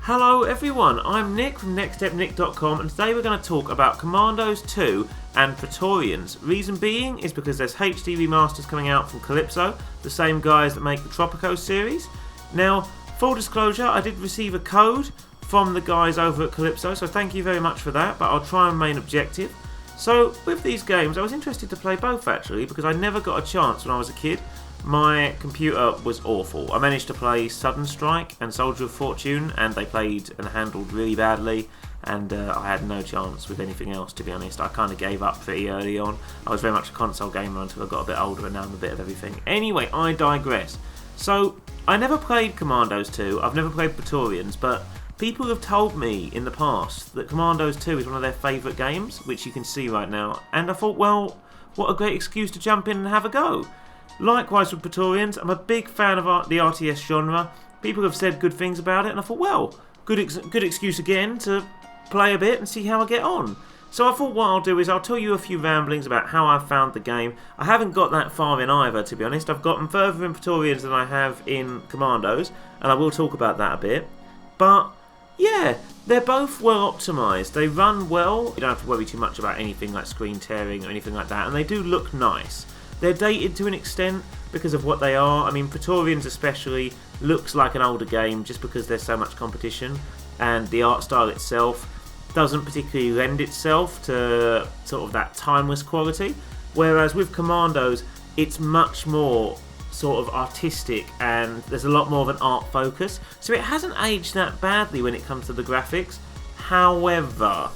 Hello everyone, I'm Nick from nextstepnick.com and today we're going to talk about Commandos 2 and Praetorians. Reason being is because there's HD remasters coming out from Kalypso, the same guys that make the Tropico series. Now, full disclosure, I did receive a code from the guys over at Kalypso, so thank you very much for that, but I'll try and remain objective. So, with these games, I was interested to play both actually, because I never got a chance when I was a kid. My computer was awful. I managed to play Sudden Strike and Soldier of Fortune, and they played and handled really badly, and I had no chance with anything else, to be honest. I kind of gave up pretty early on. I was very much a console gamer until I got a bit older, and now I'm a bit of everything. Anyway, I digress. So, I never played Commandos 2, I've never played Praetorians, but people have told me in the past that Commandos 2 is one of their favourite games, which you can see right now, and I thought, well, what a great excuse to jump in and have a go. Likewise with Praetorians, I'm a big fan of the RTS genre. People have said good things about it, and I thought, well, good excuse again to play a bit and see how I get on. So I thought what I'll do is I'll tell you a few ramblings about how I found the game. I haven't got that far in either, to be honest. I've gotten further in Praetorians than I have in Commandos, and I will talk about that a bit. But yeah, they're both well optimised. They run well. You don't have to worry too much about anything like screen tearing or anything like that, and they do look nice. They're dated to an extent because of what they are. I mean, Praetorians especially looks like an older game just because there's so much competition, and the art style itself doesn't particularly lend itself to sort of that timeless quality. Whereas with Commandos, it's much more sort of artistic and there's a lot more of an art focus. So it hasn't aged that badly when it comes to the graphics. However,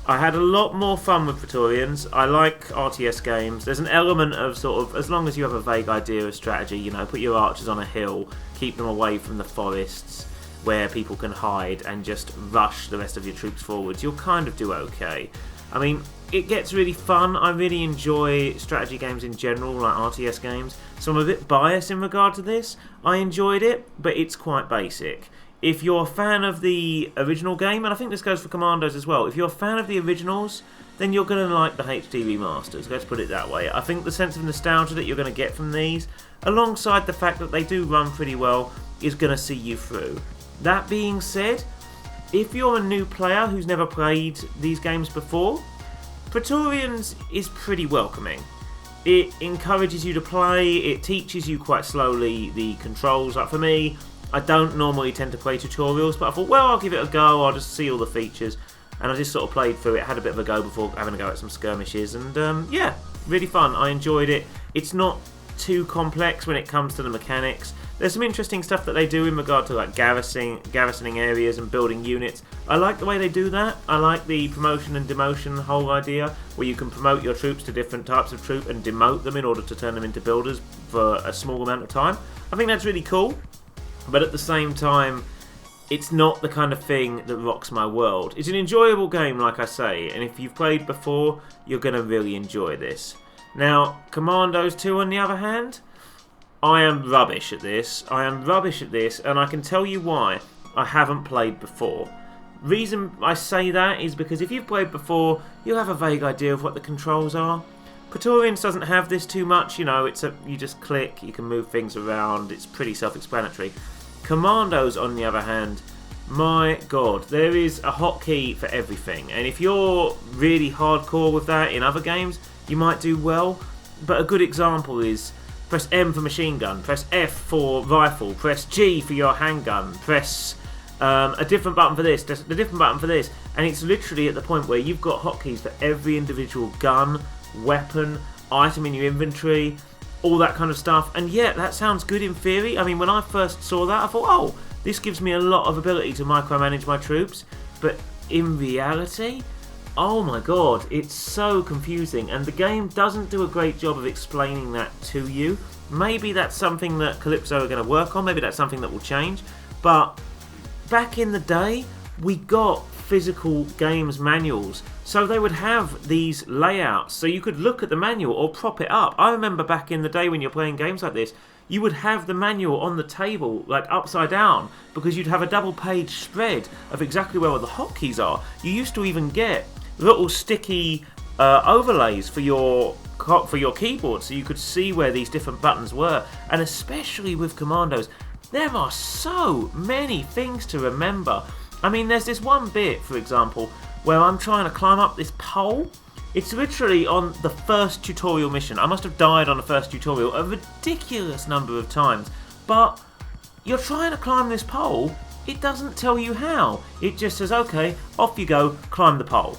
I had a lot more fun with Praetorians. I like RTS games. There's an element of sort of, as long as you have a vague idea of strategy, you know, put your archers on a hill, keep them away from the forests where people can hide and just rush the rest of your troops forwards, you'll kind of do okay. I mean, it gets really fun. I really enjoy strategy games in general, like RTS games, so I'm a bit biased in regard to this. I enjoyed it, but it's quite basic. If you're a fan of the original game, and I think this goes for Commandos as well, if you're a fan of the originals, then you're going to like the HD remasters, let's put it that way. I think the sense of nostalgia that you're going to get from these, alongside the fact that they do run pretty well, is going to see you through. That being said, if you're a new player who's never played these games before, Praetorians is pretty welcoming. It encourages you to play, it teaches you quite slowly the controls. Like for me, I don't normally tend to play tutorials, but I thought, well, I'll give it a go, I'll just see all the features, and I just sort of played through it, had a bit of a go before having a go at some skirmishes, and yeah, really fun. I enjoyed it. It's not too complex when it comes to the mechanics. There's some interesting stuff that they do in regard to like garrisoning areas and building units. I like the way they do that. I like the promotion and demotion whole idea, where you can promote your troops to different types of troop and demote them in order to turn them into builders for a small amount of time. I think that's really cool. But at the same time, it's not the kind of thing that rocks my world. It's an enjoyable game, like I say, and if you've played before, you're going to really enjoy this. Now, Commandos 2, on the other hand, I am rubbish at this. And I can tell you why I haven't played before. Reason I say that is because if you've played before, you'll have a vague idea of what the controls are. Praetorians doesn't have this too much, you know, you just click, you can move things around, it's pretty self-explanatory. Commandos, on the other hand, my god, there is a hotkey for everything, and if you're really hardcore with that in other games, you might do well, but a good example is press M for machine gun, press F for rifle, press G for your handgun, press a different button for this, a different button for this, and it's literally at the point where you've got hotkeys for every individual gun, weapon, item in your inventory, all that kind of stuff. And yeah, that sounds good in theory. I mean, when I first saw that, I thought, oh, this gives me a lot of ability to micromanage my troops. But in reality, oh my god, it's so confusing, and the game doesn't do a great job of explaining that to you. Maybe that's something that Kalypso are going to work on, maybe that's something that will change, but back in the day, we got physical games manuals, so they would have these layouts so you could look at the manual or prop it up. I remember back in the day when you're playing games like this, you would have the manual on the table like upside down because you'd have a double page spread of exactly where all the hotkeys are. You used to even get little sticky overlays for your keyboard so you could see where these different buttons were, and especially with Commandos, there are so many things to remember. I mean, there's this one bit, for example, where I'm trying to climb up this pole. It's literally on the first tutorial mission. I must have died on the first tutorial a ridiculous number of times. But you're trying to climb this pole, it doesn't tell you how. It just says, okay, off you go, climb the pole.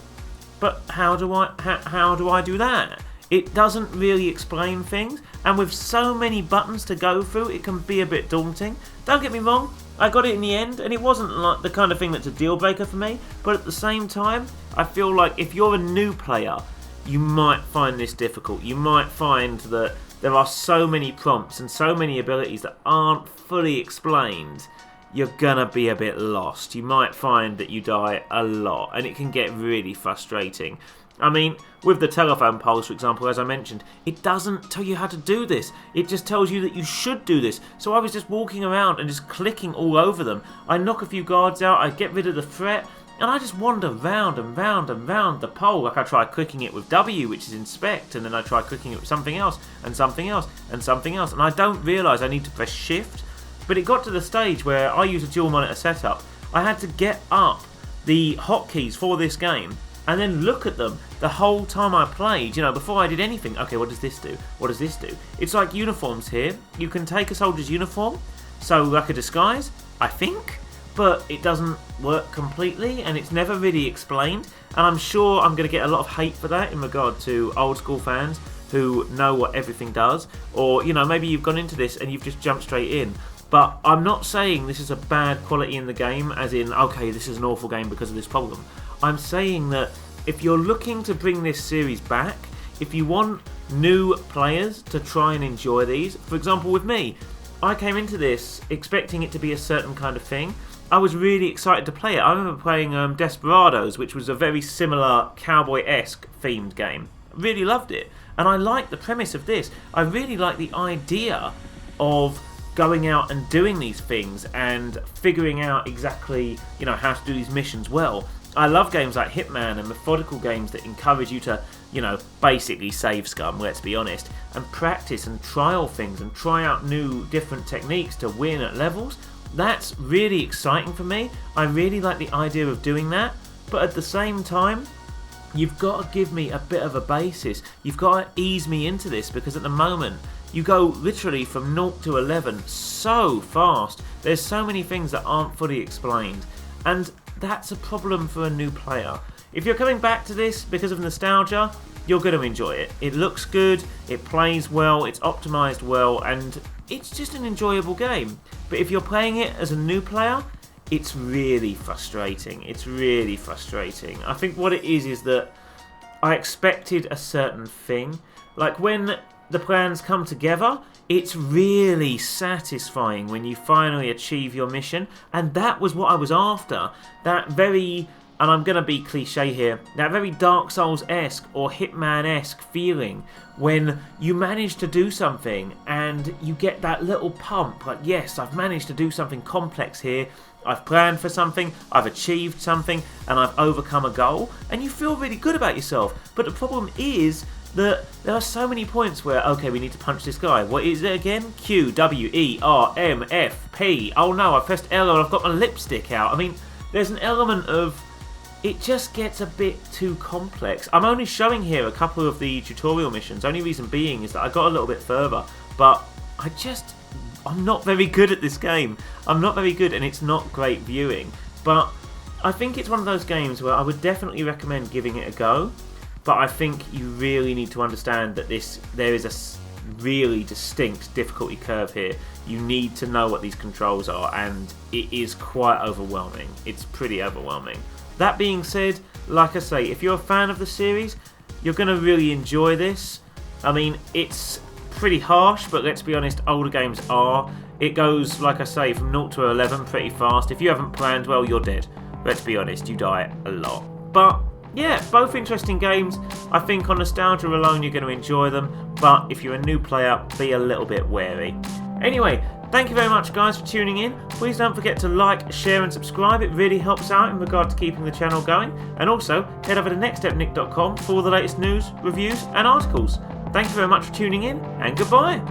But how do I do that? It doesn't really explain things, and with so many buttons to go through, it can be a bit daunting. Don't get me wrong, I got it in the end, and it wasn't like the kind of thing that's a deal breaker for me, but at the same time, I feel like if you're a new player, you might find this difficult. You might find that there are so many prompts and so many abilities that aren't fully explained. You're gonna be a bit lost. You might find that you die a lot, and it can get really frustrating. I mean, with the telephone poles, for example, as I mentioned, it doesn't tell you how to do this. It just tells you that you should do this. So I was just walking around and just clicking all over them. I knock a few guards out, I get rid of the threat, and I just wander round and round and round the pole. Like I try clicking it with W, which is inspect, and then I try clicking it with something else, and something else, and something else. And I don't realise I need to press shift. But it got to the stage where I use a dual monitor setup. I had to get up the hotkeys for this game and then look at them the whole time I played, you know, before I did anything. Okay, what does this do? What does this do? It's like uniforms here. You can take a soldier's uniform, so like a disguise, I think, but it doesn't work completely, and it's never really explained. And I'm sure I'm going to get a lot of hate for that in regard to old school fans who know what everything does, or, you know, maybe you've gone into this and you've just jumped straight in. But I'm not saying this is a bad quality in the game, as in, okay, this is an awful game because of this problem. I'm saying that if you're looking to bring this series back, if you want new players to try and enjoy these, for example with me, I came into this expecting it to be a certain kind of thing. I was really excited to play it. I remember playing Desperados, which was a very similar cowboy-esque themed game. Really loved it. And I liked the premise of this. I really like the idea of going out and doing these things and figuring out exactly, you know, how to do these missions well. I love games like Hitman and methodical games that encourage you to, you know, basically save scum, let's be honest, and practice and trial things and try out new different techniques to win at levels. That's really exciting for me. I really like the idea of doing that, but at the same time, you've got to give me a bit of a basis. You've got to ease me into this, because at the moment, you go literally from 0 to 11 so fast. There's so many things that aren't fully explained, and that's a problem for a new player. If you're coming back to this because of nostalgia, you're going to enjoy it. It looks good, it plays well, it's optimised well, and it's just an enjoyable game. But if you're playing it as a new player, it's really frustrating. It's really frustrating. I think what it is that I expected a certain thing. Like when the plans come together, it's really satisfying when you finally achieve your mission, and that was what I was after. That very, and I'm going to be cliche here, that very Dark Souls-esque or Hitman-esque feeling when you manage to do something and you get that little pump, like, yes, I've managed to do something complex here, I've planned for something, I've achieved something, and I've overcome a goal, and you feel really good about yourself. But the problem is that there are so many points where, okay, we need to punch this guy. What is it again? Q, W, E, R, M, F, P. Oh no, I pressed L and I've got my lipstick out. I mean, there's an element of, it just gets a bit too complex. I'm only showing here a couple of the tutorial missions. Only reason being is that I got a little bit further. But I'm not very good at this game. I'm not very good, and it's not great viewing. But I think it's one of those games where I would definitely recommend giving it a go. But I think you really need to understand that there is a really distinct difficulty curve here. You need to know what these controls are, and it is quite overwhelming. It's pretty overwhelming. That being said, like I say, if you're a fan of the series, you're going to really enjoy this. I mean, it's pretty harsh, but let's be honest, older games are. It goes, like I say, from 0 to 11 pretty fast. If you haven't planned well, you're dead. Let's be honest, you die a lot. But yeah, both interesting games. I think on nostalgia alone you're going to enjoy them, but if you're a new player, be a little bit wary. Anyway, thank you very much guys for tuning in. Please don't forget to like, share and subscribe. It really helps out in regard to keeping the channel going. And also, head over to nextstepnick.com for all the latest news, reviews and articles. Thank you very much for tuning in, and goodbye.